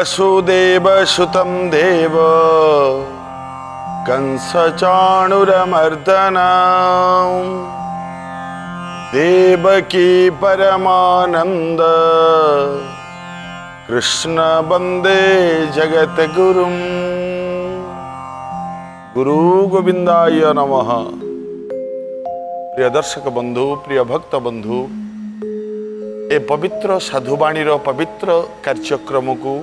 वसुदेवसुतं देव कंसचाणूरमर्दना देवकी परमानंद कृष्ण वंदे जगत गुरुम। गुरु गोविंदाय नमः। प्रिय दर्शक बंधु, प्रिय भक्त बंधु, ए पवित्र साधुवाणी पवित्र कार्यक्रम को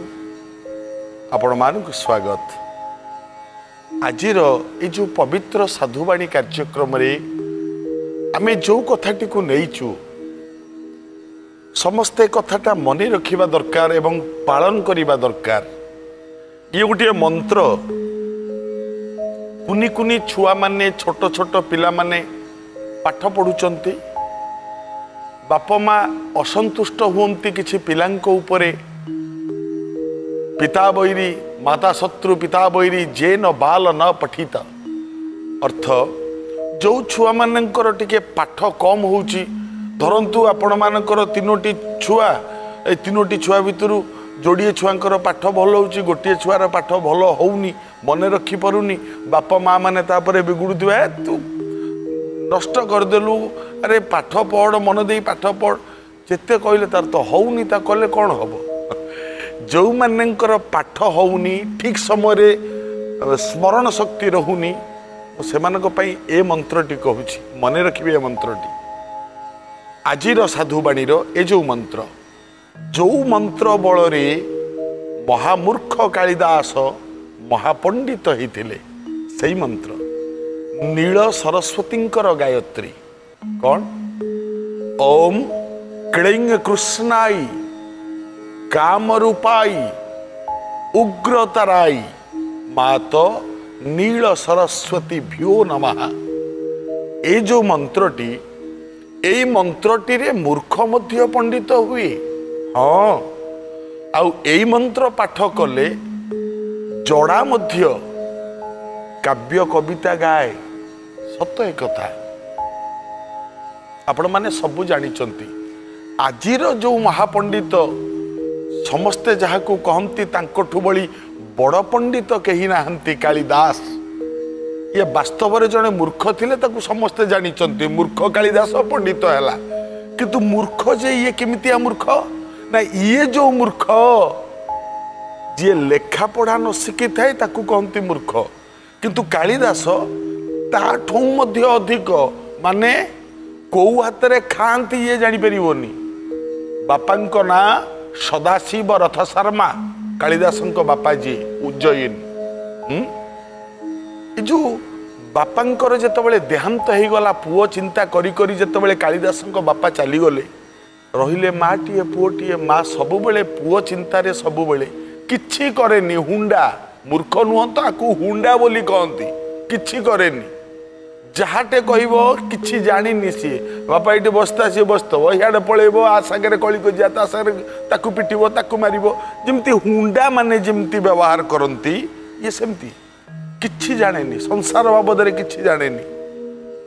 आपण मानक स्वागत। आज जो पवित्र साधुवाणी कार्यक्रम रे आमे जो कथाटी को नहींचु समस्ते कथाटा मन रखा दरकार एवं पालन करने दरकार। ये गोटे मंत्र कुनी कुनी छुआ माने छोट छोट पिला माने पाठ पढ़ुचंती। बापा माँ असंतुष्ट हुंती किछि पिलांको उपरे। पिता बैरी माता शत्रु पिता बैरी जे न बाल न पठित। अर्थ जो छुआ मानकर टिके पाठ कम होउची, धरंतु आपण मानकर तीनोटी छुआ, ए तीनोटी छुआ भितरु जोड़िए छुआंकर पाठ भल होउची, गोटे छुआर पाठ भल होउनी, मन रखी परुनी। बापा माँ माने तापरे बिगुड़ुथिबा, तू नष्ट करदेलु, अरे पाठ पढ़, मन दे पाठ पढ़, जेते कहले तार तो होउनी, ता कले कौन हम। जो मानकर पाठ होउनी, ठीक समय स्मरण शक्ति रहुनी, से ए मंत्रटी कहूँ, मन रखिए। ए मंत्रटी आजिर साधुवाणी ए जो मंत्र बल महामूर्ख कालिदास महापंडित होते से मंत्र नील सरस्वतींकर गायत्री कौन? ओम क्लीं कृष्णाय कामरूपाय उग्रतराय मात नील सरस्वती भ्यो नमः। ए जो मंत्रटी, ए मंत्रटी रे मूर्ख मध्य पंडित हुए। हाँ, आउ ए मंत्र पाठ कले जड़ा मध्य काव्य कविता गाए। सत एक कथा आपण माने सबु जानिचंती। आजिर जो महापंडित समस्ते जहाकू कहती तांकोठु बड़ी बड़ पंडित कहीं नाहंती कालिदास। ये वास्तव में जड़े मूर्ख थिले, ताकू समस्ते जानिचंती। मूर्ख कालिदास पंडित हैला, किंतु मूर्ख जे ये केमितिया मूर्ख ना, ये जो मूर्ख जे लेखा पढ़ा न शिखी थाए ताकू कहती मूर्ख। किंतु कालिदास ताठू मध्य अधिक माने कौ हाथ रे खाती ये जानी परिवनी। बापांको ना सदाशिव रथ शर्मा, कालिदासंको बापा जी उज्जयिन। जो बापांकर जेतबेले देहांत हो गला, पुओ चिंता करी करी जेतबेले कालिदासंको बापा चली गले, रहिले माटीए पुओटीए। माँ सबुबेले पुओ चिंतारे सबुबेले किछि करेनी। हुंडा मूर्ख नुह तो आकु हुंडा बोली कहती। किछि करेनी, जहाटे कहब किछि जानिनी। सी बापा ये बसता सी बसतब, इे पलैब, आ सागर कली जा, ता सागर ताकू पिटिब, ताकू मारिब। जमती हुंडा माने जमती व्यवहार करती, ये सेमती किछि जानेनी, संसार बाबद किछि जानेनी।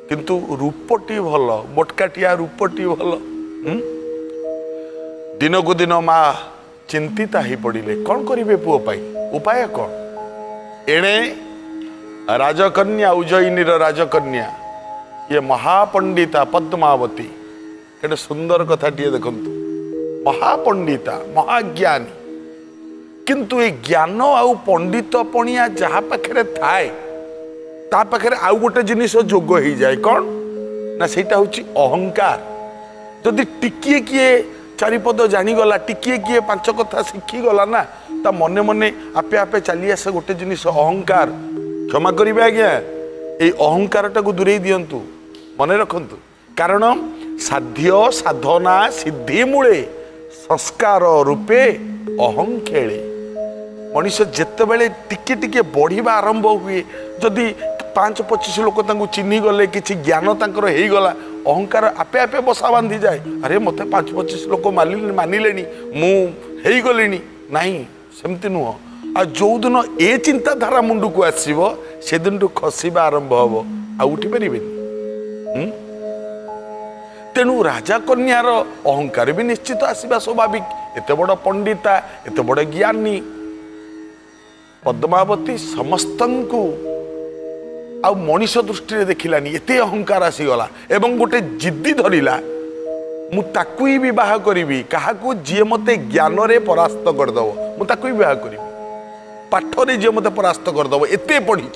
किंतु रूपटी भल, मोटकाटिया रूपटी भल। दिन को दिन माँ चिंतिता ही पड़िले, कौन करिवे पुओ पाई, उपाय कौन? एणे राजकन्या, उज्जयिनीर राजकन्या ये महापंडिता पद्मावती। केते सुंदर कथाटिए देखंतु। महापंडिता, महाज्ञानी, किंतु ये ज्ञान आउ पंडित पणिया जहा पाखे थाए, ता पाखे आउ गोटे जिनिस जोग हो जाए। कौन ना, सेटा होची अहंकार। जदि टिकिए किए चारिपद जानीगला, टिकिए किए पांच कथा शिखीगला ना, ता मने मने आपे आपे चली आसे गोटे जिनिस अहंकार। क्षमा करिबे आज्ञा, ए अहंकार टाकू दूरे दियंतु, मने रखंतु। कारण साध्य साधना सिद्धि मूले संस्कार रूपे अहं खेले। मनीष जेतेबेले टिके टिके बढ़िबा आरंभ हुए, जदि 5-25 लोक तांकू चिन्ही गले, किछि ज्ञान तांकर हेई गला, अहंकार आपे आपे बसा बांधी जाए। अरे मते 5-25 लोक मानिलेनी, मु हेई गलेनी। नहीं, सेमती नुह। आ जो दिन ए चिंताधारा मुंडू को आसब, से दिन टू खसवा आरंभ हम, आ उठी पारे। तेणु राजा कन्यार अहंकार भी निश्चित आसवा स्वाभाविक। एत बड़ पंडिता, एत बड़ ज्ञानी, पद्मावती समस्तंकु आ मनीष दृष्टि देखिलानी एते अहंकार आसीगला एवं गोटे जिद्दी धरिला मु ताकू ही विवाह करी क्या जी मते ज्ञान रे परास्त करदब मु ताकू ही विवाह करी पाठ रे जी मते परास्त करदब एते पढ़ी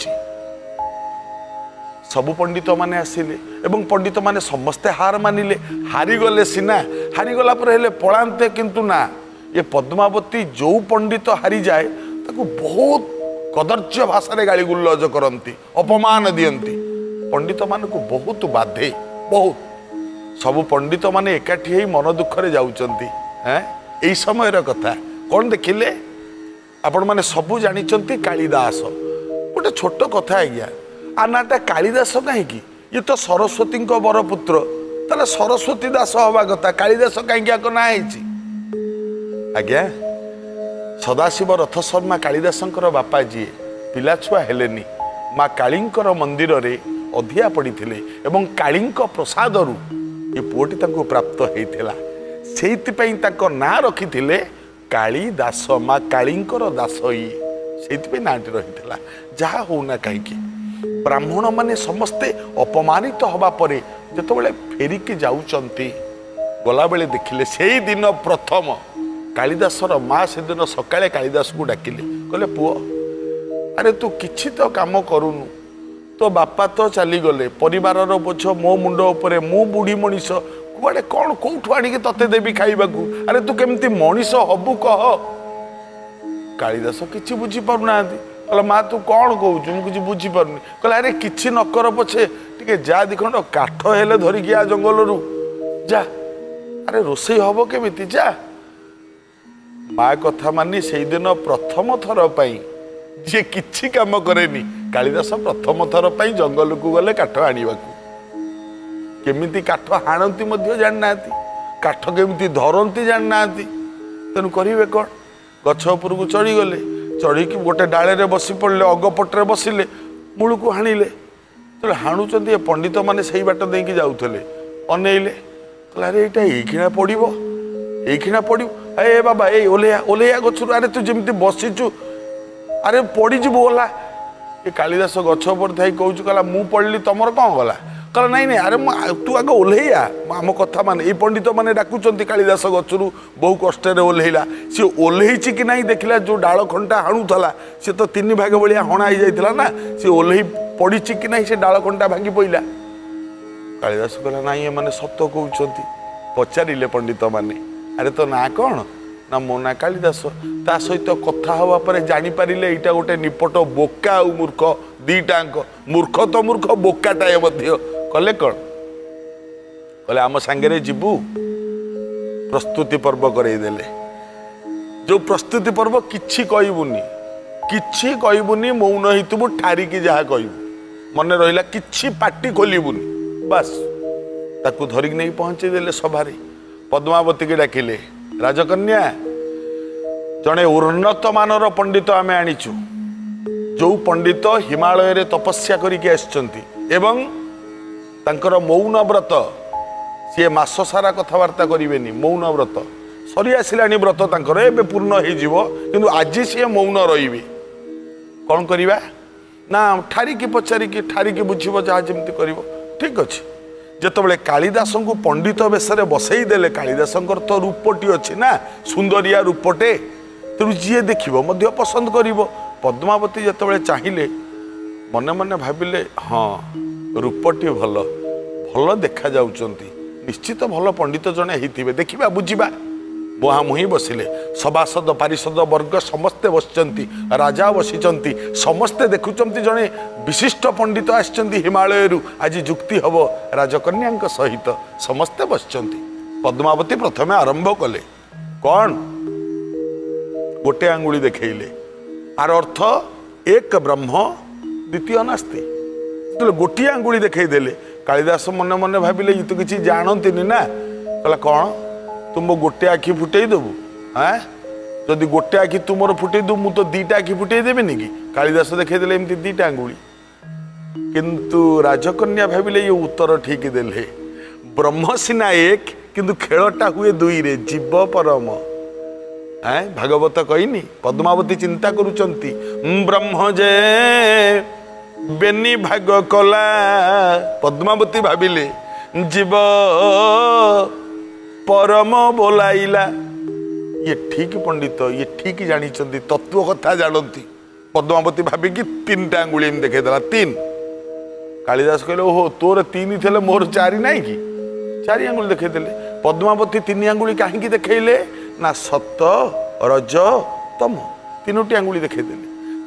सबु पंडित माने आसिले एवं पंडित माने समस्ते हार मानिले हारीगले सिना हारीगला पर हेले पलांते किंतु ना ये पद्मावती जो पंडित हारी जाए ताकू बहुत कदर्य भाषा गाली गुल्लज करती अपमान दियंती पंडित मान को बहुत बाधे बहुत सबु पंडित माने एकाठी ही मन दुख रे जाउचंती हैं एई समय रा कथा कौन देखिले आपण माने सबु जानिचंती कालिदास गोटे छोट कथा आज्ञा आनाटा कालिदास कहीं ये तो सरस्वती बरपुत्र ताले सरस्वती दास हवा कथा कालिदास कहीं आक ना आज्ञा सदाशिव रथ शर्मा कालिदास बापा जी पिला छुआ हेलेनी माँ काली मंदिर रे अधिया पड़ी एवं काली प्रसाद रु ये पुओटी तांको प्राप्त होता से ना रखी कालिदास माँ काली दास ये नाटी रही जहा होना कहीं ब्राह्मण माने समस्ते अपमानित हवा परे जेतबेले फेरिकी जाउचंती गला बेले देखिले से दिन प्रथम कालिदासर माँ से दिन सकाळे कालिदास को डाकिले कहले पुओ अरे तू किछि तो काम करूनु तो बापा तो चली गले परिवार बोझ मो मुंड उपरे मु बुढ़ी मनीष कुआडे कौन कौठु आनिके तते देवी खाइबाकू अरे तू केमती मनीष हबु कह कालिदास किछि बुझी पारुना कहला माँ तू कौन कहूँ मुझे बुझी पारुनी कहला अरे किछि न कर पछे टिके जा दिखंड काठ हेले धरिकी आ जंगल रु जा अरे रोषेई हब केमिति जा माँ कथा मानी से दिन प्रथम थर पाई जे किछि काम करेनी कालिदास प्रथम थर पाई जंगल को गले काठ आनिबाकू केमिति काठ हाणती मध्य जाना काठ केमिति धरती जाना तेणु करिवे कौन गछ उपर को चढ़ी गले चढ़ी गोटे डाले रे बसी पड़े अगपटे बसिले मूल को हाणिले तो हाणुचंती पंडित माने सही बाट देकी जाउथले अनेइले कहला अरे एटा एखिना पड़िबो एखिना पड़िबो ए बाबा ए ओलेया ओलेया गछरु अरे तू जेमती बसिचु अरे पड़ी जीवु ओला ये कालिदास गछ पर थाई कहूँ कहला मु पड़ली तमर कौन गला कहला नहीं नहीं अरे तू आगे ओल्हेया आम कथा मान ये पंडित मैंने डाकुंट कालिदास गचरू बहु कष्ट ओल्हेला सी ओल्हेची कि नहीं देखला जो डाल खंटा हाणुला सी तो तीन भाग भाया हणा हो जाता ना सी ओल्हे पड़ी कि नहीं से डाल खंटा भांगी पड़ा कालिदास कहला ना ये मैंने सत कहते पचारे पंडित माने अरे तो ना कौन ना मो ना कालिदास ता सहित कथा हवा पर जानी पारिले एटा गोटे निपट बोका आ मूर्ख दीटांक मूर्ख तो मूर्ख बोकाटाए मध्य कले कौन कले आम सांगे जीवु प्रस्तुति पर्व करईदेले जो प्रस्तुति पर्व किछि कहबुनी मौन हेतु ठारिकी जहाँ कहबू मन रहा किछि पाटी खोलबुनी बस ताकू धरिक नहीं पहुंचे देले सभारे पद्मावती के डाकिले राजकन्या जड़े उन्नत मानर पंडित आमे आनीचु जो पंडित हिमालय रे तपस्या करिके आछंती एवं तांकर मौन व्रत सी मास सारा कथबार्ता करेनि मौन व्रत सरी आसिलानी व्रत तांकर एबे पूर्ण हो जीवो किंतु आज सी मौन रहिबे कौन करिबा ना ठारिकी पचारिकी ठारिकी बुझिबो जहाँ जेमती करिवो ठीक अछि जेतबेले कालिदास को पंडित बेशरे बसई देले कालिदास तो रूपटी अच्छी ना सुंदरिया रूपटे तेणु जी देखिबो मध्य पसंद करिवो पद्मावती जेतबेले चाहिए मने मने भाविले हाँ रूपटी भल भल देखा जाउचंती निश्चित भल पंडित जने हिथिबे देखिबा बुझिबा मुहांमुही बसिले सभासद पारिषद वर्ग समस्ते बसचंती राजा बसिचंती समस्ते देखुचंती जने विशिष्ट पंडित आछंती हिमालय आज जुक्ति हब राजकन्या सहित समस्ते बसचंती पद्मावती प्रथमे आरंभ कले कौन गोटे आंगुली देखले आर अर्थ एक ब्रह्म द्वितीय नास्ति तो गोटे आंगुली देखईदेले कालिदास मन मन भाविले ये तो किसी जानती ना कहला कौन तुम गोटे आखि फुटे देबू हाँ जदि गोटे आखि तुम फुटे दू मु तो दीटा आखि फुटे देवेनि कि कालिदास देखईदेले एमती दीटा आंगुली किंतु राजकन्या भाविले ये उत्तर ठीक देले ब्रह्म सिना एक किंतु खेलटा हुए दुई रे जीव परम भागवत कहनी पद्मावती चिंता करुचंती ब्रह्म जे बेनी भाग कला पद्मावती भाविले जीव परम बोलाइला ये ठीक पंडित ये ठीक जानी तत्व कथा जानती पद्मावती भाविकी 3टा अंगुली देखा 3 कालिदास कहले ओहो तोर 3 थे मोर 4 नाई कि 4 अंगुली देखा पद्मावती 3 अंगुली कहीं देखले ना सत रज तम 3टी अंगुली देखा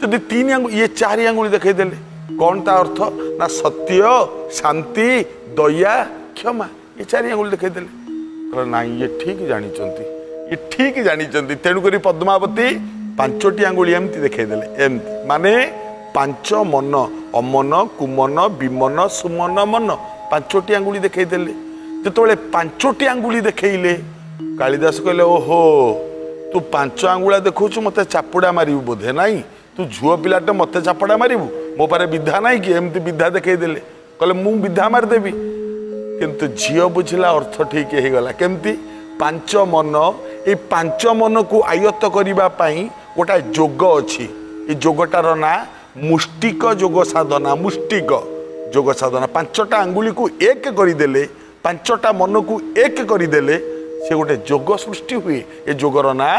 जदि 3 अंगुली ये 4 अंगुली देखा कौन ता अर्थ ना सत्य शांति दया क्षमा ये 4 अंगुली देखा ना ये ठीक जानी तेणुक पद्मावती 5टी अंगुली एमती देखदेले एमती माने 5 मन अमन कुमन विमन सुमन मन 5टी अंगुली देखदेले जो 5टी अंगुली देखले कालिदास कहले ओहो तू 5 अंगुला देखु मत चापुड़ा मारू बोधे नाई तू झुओ पिलाटे मत चापुड़ा मारू मो पारे विधा नाई कि एमती विधा देखदेले कहले मु विधा मारदेवी किंतु झील बुझला अर्थ ठीक हो गला केमती 5 मन ये 5 मन को आयत्त करने गोटा जोग अच्छी ये जोगटार ना मुष्टिक जोग साधना मुष्टिक जोग साधना 5टा अंगुली को एक करदेले 5टा मन को एक करदेले से गोटे जोग सृष्टि हुए ये जोगर ना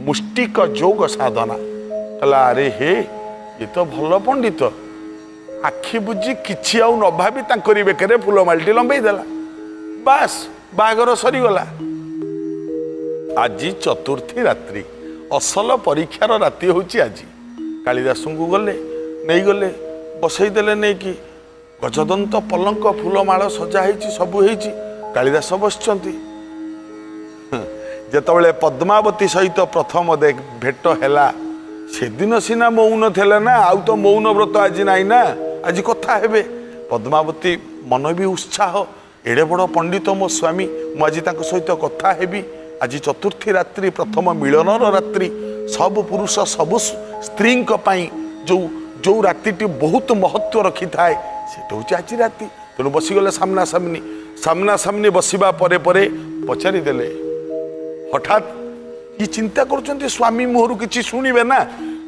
मुष्टिक जोग साधना कहला अरे हे ये तो भल पंडित आखि बुझी किछि आउ न भाबी तांकरी बेकरे फूलमालटी लंबई देला बास बागर सरीगला आज चतुर्थी रात्रि असल परीक्षार राति होची आज कालिदास को गले नहीं गले बसईदेले नहीं कि गजदंत पलंक फूलमाल सजा होती सबू होती कालिदास बसचंती जेतबले पद्मावती सहित प्रथम भेट हैला से दिन सीना मौन थे ना आउ तो मौन व्रत आज नाई ना आज कथा हेबे पद्मावती मन भी उत्साह एड़े बड़ पंडित मो स्वामी मुझे सहित कथा हेबी आज चतुर्थी रात्रि प्रथम मिलनर रात्रि सब पुरुष सब स्त्री जो जो राति बहुत महत्व रखी थाए से आज राति तेणु बसीगले सामना सामनी बसवा पचारिदेले हठात ये चिंता कर स्वामी मुहर किसी शुणे ना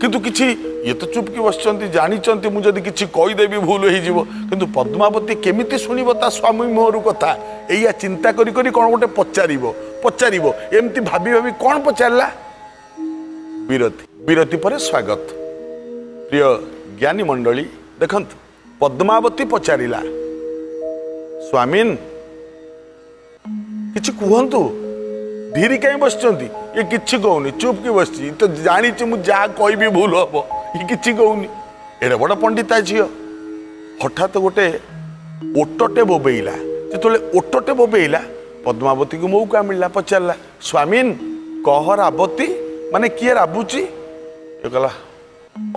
किंतु किसी ये तो चुपकी बसचंती जानी मुझे किसी कहीदेवी भूल हो किंतु पद्मावती केमिति शुणव ता स्वामी मुहर कथा या चिंता करी करी कौन गोटे पचार एमती भाभी भाभी कौन पचारा विरति विरति पर स्वागत प्रिय ज्ञानी मंडली देखंतु पद्मावती पचारिला स्वामीन किछि कहंतु धीरे कहीं बसचंती ये किछि कहूनी चुप की बसची तो जानी मुझे जहाँ कह भूल हम ये किछि कहूनी एड़े बड़ पंडिता झील हठात गोटे ओटटे बोबेला जो ओटटे बोबेला पद्मावती को मौका मिलला पचारा स्वामीन कह राबती माने किए राबुची ये कहला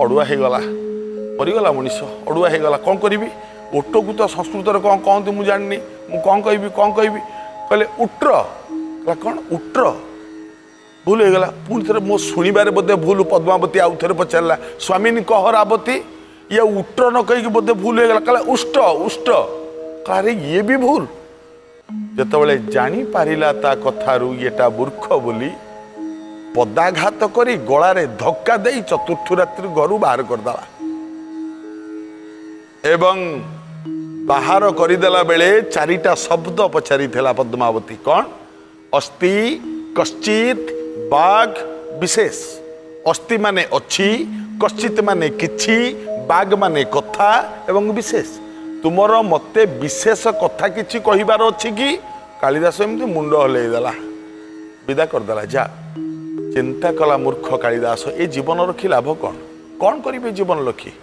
अड़ुआ हो गला मरीगला मनीष अड़ुआ हो गला कौन करी ओट को तो संस्कृत कौन कहते मुझे जानी मुझे कौन कह कहले उट्र कौन उट्र भूल हो गला पुणी थे मो शुणवे बोधे भूल पद्मावती आउ थे पचारा स्वामीनी कह राबती ये उट्र न कहीकि बोधे भूल हो गला कहला उष्ट उष्ट अरे ये भी भूल जितेबाला जानी पारिला ता कथारू येटा मूर्ख बोली पदाघात करी गलारे धक्का दे चतुर्थ रात्रि घर बाहर करदेला एवं बाहर करदेला बेले 4टा शब्द पचारि पद्मावती कौन अस्ति कश्चित बाघ विशेष अस्ति माने अच्छी कश्चित माने किछि बाघ माने कथा एवं विशेष तुमर मते विशेष कथा किछि कहिबार अछि कि कालिदास एमती मुंड हलैदेला विदा करदेला जा चिंता कला मूर्ख कालिदास ए जीवन रखी लाभ कौन कौन करेंगे जीवन रखी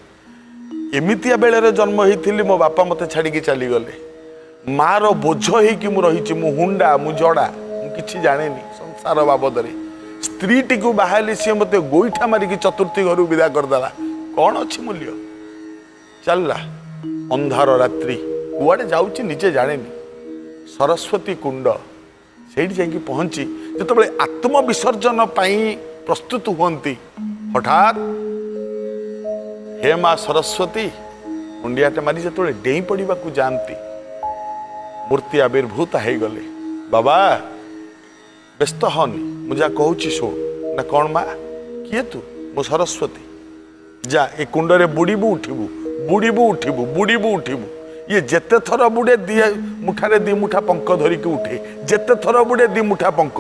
एमितिया बेले जन्म होती मो बापा मत छाड़ी चलीगले मार बोझ हो रही हुंडा मु जड़ा मुझे जाने संसार बाबद स्त्री टी बाहली सी मत गोईठा मारिकी चतुर्थी घर विदा करदेला कौन अच्छी मूल्य चलला अंधार रात्रि कुआड़े जाऊँगी निजे जाने सरस्वती कुंड से जाकि पहुँची जो आत्मविसर्जन प्रस्तुत हुंती हठात हे माँ सरस्वती मुंडियाटे मारी जो डेई पड़ा जाती मूर्ति आविर्भूत हो गले बाबा व्यस्त हनी मुझे कहूँ शुण ना कौन माँ किए तू मो सरस्वती जा ए कुंडरे बुड़ीबू उठिबू बुड़ीबू उठिबू बुड़ीबू उठिबू ये जेते थर बुड़े दी मुठारे दी मुठा पंक धरिकी उठे जेते थर बुड़े दी मुठा पंक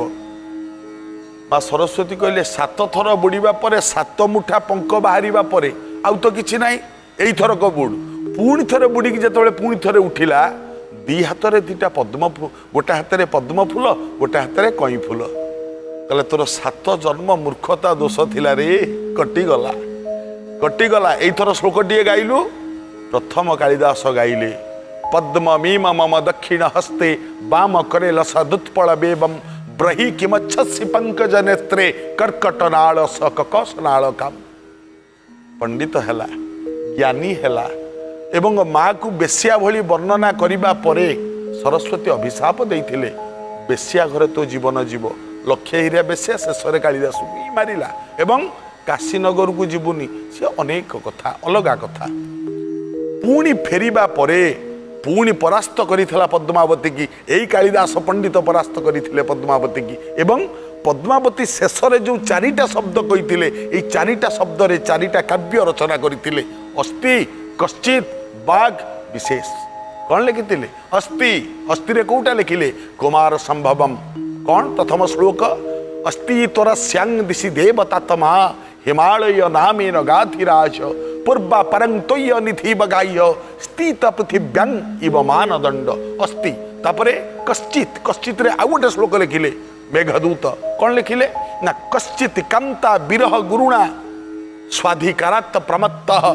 माँ सरस्वती कहले 7 थर बुड़ीबा परे 7 मुठा पंक बाहरिबा परे आउ तो किछि नाही एई थरक बुड़ पुणी थरे बुड़ीकी जेतेबेले पुणी थरे उठिला दी हाथ में 2टा पद्म गोटे हाथ में पद्म फूल गोटे हाथ में कई फूल कहले तोर 7 जन्म मूर्खता दोष थिला रे कटिगला एथर श्लोकटीए गाइलु प्रथम कालिदास गाइले पद्म मीम मम दक्षिण हस्ते वाम करे लसदुत्पल बेबम ब्रही किमच्छसि पंकज नेत्रे कर्कट नाल सककस नाल काम पंडित हैला ज्ञानी हैला एवं माँ को बेश्या भली वर्णना करिबा परे सरस्वती अभिशाप देइथिले बेश्या घरे तो जीवन जीव लक्ष्य हिरिया बेश्या शेष कालिदास को मारिला एवं काशीनगर को जीवनी से अनेक कथा अलगा कथा पुणी फेरिबा परे पुणी परास्त करिथिला पद्मावती की एई कालिदास पंडित परास्त करिथिले पद्मावती की एवं पद्मावती शेष जो 4टा शब्द कहिथिले एई 4टा शब्द रे 4टा काव्य रचना करिथिले अस्ति कश्चित बाघ विशेष कौन लिखिले अस्ति रे कोटा लिखिले कुमार संभवम कौन प्रथम श्लोक अस्ति तोरा श्यांग दिशि देवता तमा हिमालय नामेन गाधिराज पूर्वा परंग तोय निधि बगाय स्थित पृथिव्यांग इव मानदंड अस्ति तापरे कश्चित रे आउ गोटे श्लोक लिखिले मेघदूत कौन लिखिले ना कश्चित कांता विरह गुरुणा स्वाधिकारात् प्रमत्तः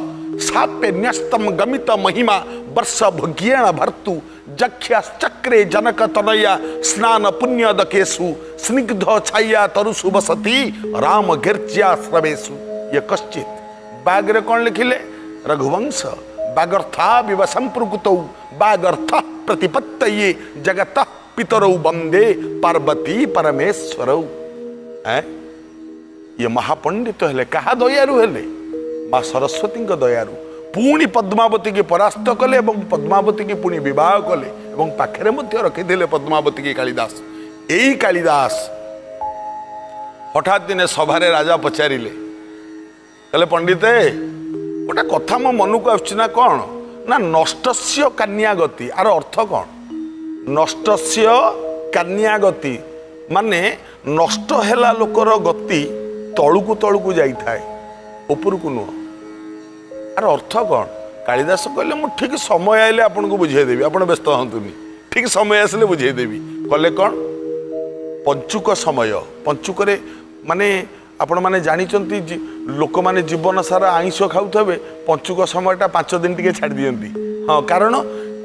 साप्य न्यस्तम गमित महिमा वर्ष भोग्येण भर्तु जख्याश्चक्रे जनक तनया स्नान पुण्यदकेषु स्निग्ध छाया तरुषु बसती राम गिर्ज्या स्रवेषु ये कश्चित बागरे कौन लिखिले रघुवंश बागर्था विव संप्रकृतौ बागर्थ प्रतिपत्तये जगतः पितरौ वंदे पार्वती परमेश्वरौ ये महापंडित हेले कहा दयारु हेले माँ सरस्वती दयारु पुणी पद्मावती की परास्त कले एवं पद्मावती की पुणी विवाह कले एवं पाखरे मध्य रखिले पद्मावती की कालिदास यही कालिदास हठात दिने सभारे राजा पचारिले कहले पंडिते गोटे कथा मो मन को आसुना कौन ना नष्टस्य कन्यागति आर अर्थ कौन नष्टस्य कन्यागति माने नष्ट हैला लोकर गति तलुकू जाई थाए उपरकू नुह आर अर्थ कौन कालिदास कहले मु ठीक समय आइले आपन को बुझेदेवी आप व्यस्त हतुनि ठीक समय आसले बुझेदेवी कले कौन पंचुक समय पंचुक माने आपण मैंने जानते लोक मैंने जीवन सारा आइंष खाऊे पंचुक समयटा 5 दिन टी छाड़ दियंती हाँ कारण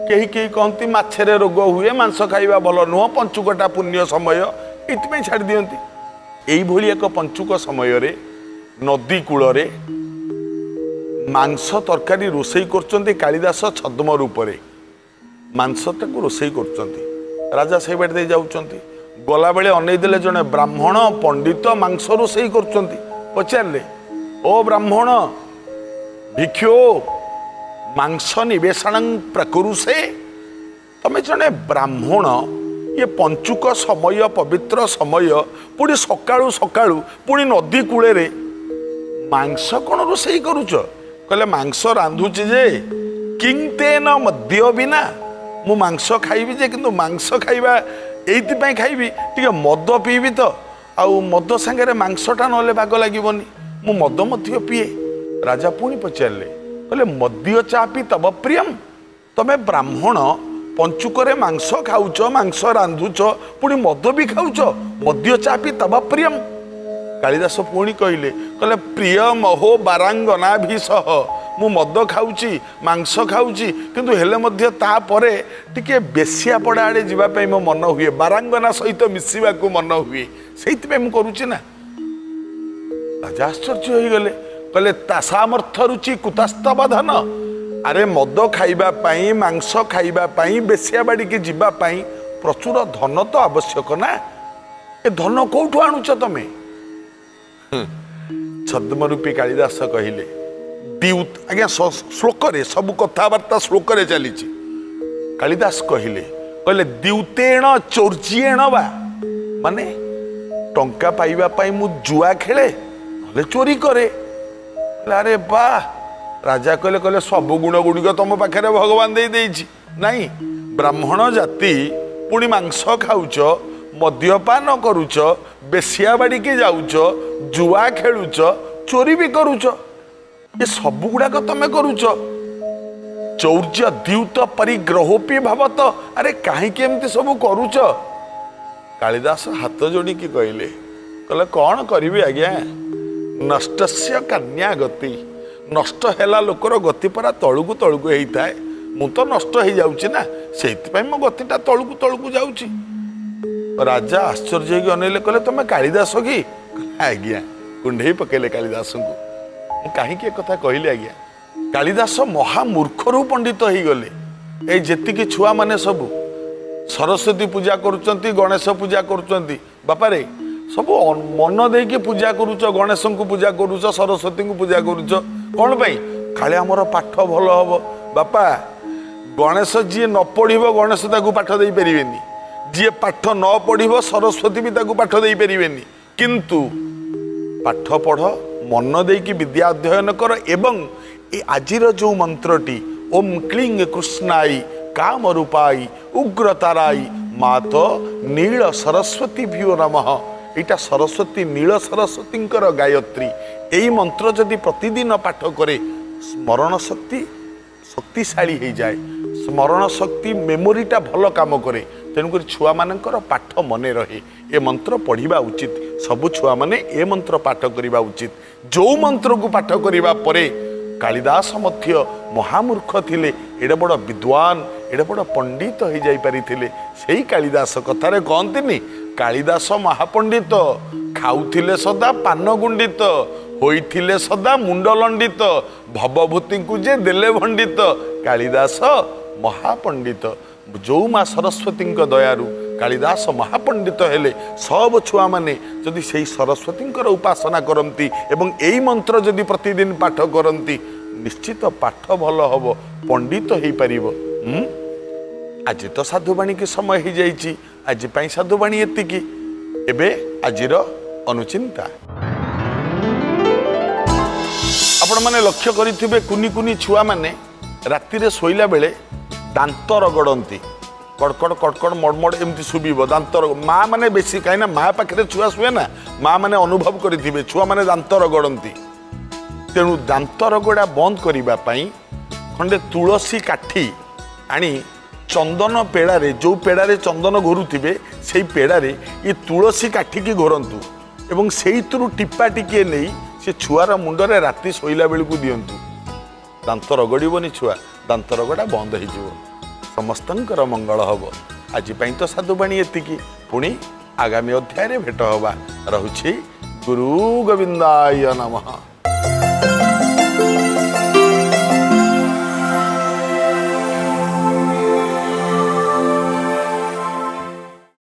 कहीं कहीं कहती मछरे रोग हुए मांस खाइबा भल नुह पंचुकटा पुण्य समय ये छाड़ दियंती यही एक पंचुक समय रे नदी कूल रे मांस तरकारी रोसई कर कालिदास छद्म रूप से मांसटा को रोसई कर राजा से बाटे दे जाउचंती गला बेले अनेदेले जने ब्राह्मण पंडित मांस रोसई कर पचारे ओ ब्राह्मण भिक्षो मांस निवेशण प्रकुरुषे तमे जने ब्राह्मण ये पंचुक समय पवित्र समय पुणी सकाळु सकाळु पुणी नदी कूले रे मांस कौन रोसई करुच कहले मांस रांधुची जे किंतेन मद्य बिना मु मांस खाइबी जे किंतु मांस खाइबा एइति खाइबी टिके मद पीबी तो आउ मद संगे मांसटा नले भाग लागोनी मु मद मध्य पीए राजा पुणी पचारे कहले मद्य चापी तब प्रियम तमे ब्राह्मण पंचुकरे मांस खाऊच मांस रांधुच पुणी मद भी खाऊच मद्य चापी तब प्रियम कालिदास पुणी कहले कहले प्रिय महो बारांगना भी सह मु मद खाऊची मांस खाऊची किंतु हेले मध्य ता परे टिके बेसिया पड़ा आड़े जीवाई मो मन हुए बारांगना सहित मिसिबा को मन हुए से मु करुची ना राजा आश्चर्य हो गले कहले ता सामर्थ रुचि कुतास्तबधन अरे मद खाइबा पाई मांस खाइबा पाई बेसिया बाड़ी के जीवा पाई प्रचुर धन तो आवश्यक ना ए धन कोठु आणुच तमे छद्मरूपी कालिदास कहले द्यूत आज्ञा श्लोक रे सब कथबार्ता श्लोक रे चली कालिदास कहले कहले द्यूतेण चौर्येण वा माने टंका पाइबा पाई मु जुआ खेले नले चोरी करे। अरे बा राजा कहले कहले सब गुण गुड़िक तुम पाखे भगवान दे देइछि नहीं ब्राह्मण जाति पुणी मांस खाऊच मद्यपान करुच बेसिया बाड़ी के जाऊच जुआ खेलुच चोरी भी करुच ये सब गुड़ाक तमें करुच चौर्य द्यूत परिग्रहोपी भावत अरे कहीं एमती सब करुच। कालिदास हाथ जोड़ी कहले कहले कौन करी आज्ञा नष्टस्य कन्या गति नष्ट है लोकर गति परा तलुकू तलुकू होता है मु तो नष्ट हो जाऊँ ना से मो गतिटा तलुकू तलुकू जाऊँगी। राजा आश्चर्य अनैले कहले तुम कालिदास कि आज्ञा कुंडे पकेले कालिदास को कहीं कथा कहली आज्ञा कालिदास महामूर्ख रु पंडित हो गले। ये जेतिकी छुआ माने सब सरस्वती पूजा करुचंती गणेश पूजा करुचंती बापारे सब मन देकी पूजा करुच गणेश को पूजा करुच सरस्वती को पूजा करुच कौन पाई काले आमर पाठ भल हम बापा गणेश जी न पढ़िब गणेश ताकू पाठ दे परिबेनी जी पाठ न पढ़िब सरस्वती भी ताकू पाठ दे परिबेनी किंतु पाठ पढ़ मन देकी विद्या अध्ययन कर एवं आजिर जो मंत्रटी ओम क्लींग कृष्णाई काम रूपाई उग्रताराई मात नील सरस्वती भ्यो नमः यहाँ सरस्वती नील सरस्वती गायत्री यही मंत्र जदि प्रतिदिन पाठ करे स्मरण शक्ति शक्तिशाली हो जाए स्मरण शक्ति मेमोरीटा भल काम करे तेणुक छुआ मानकर पाठ मने रहे ए मंत्र पढ़िबा उचित सबु छुआ माने ए मंत्र पाठ करिबा उचित जो मंत्र को पाठ करिबा परे कालिदास मध्य महामूर्ख थिले एडे बड़ विद्वान एडे बड़ पंडित हो जाई परिथिले सेही कालिदास कथारे कहंतिनी कालिदास महापंडित खाउथिले सदा पान गुंडित होइथिले सदा मुंडलंडित भवभूति को जे देले भंडित कालिदास महापंडित जो माँ सरस्वती दयारु कालिदास महापंडित हेले सब छुआ माने जदि से सरस्वती उपासना करती एवं यही मंत्र जदि प्रतिदिन पाठ करती निश्चित पाठ भल हम पंडित हो पार। आज तो साधुवाणी की समय हो जाइए आज साधुवाणी एतिकी एबे आजिर अनुचिंता आपण माने लक्ष्य करिथिबे कुनी कुनी छुआ माने राति शोला बेले दांत रगड़ती कड़कड़ कड़कड़ मड़मड़ एमती शुभ दांत माँ मैंने बेसी कहीं माँ पाखे छुआ शुए ना माँ मैंने अनुभव करेंगे छुआ मैंने दांत रगड़ती तेणु दांत रगड़ा बंद करने खंडे तुलसी काठी आनी चंदन पेड़ारे जो पेड़ारे चंदन घोरुथिबे से पेड़ारे ये तुलसी काठी की घोरंतु एवं से टिपा टिके नहीं से छुआर मुंडरे राति शोला बेलू दिंतु दांत रगड़बनी छुआ दांत रगड़ा बंद हो समस्तंकर मंगल हम आज तो साधुवाणी एतिकी पुणी आगामी अध्याय भेट हवा रहुछि गुरु गोविंदाय नमः।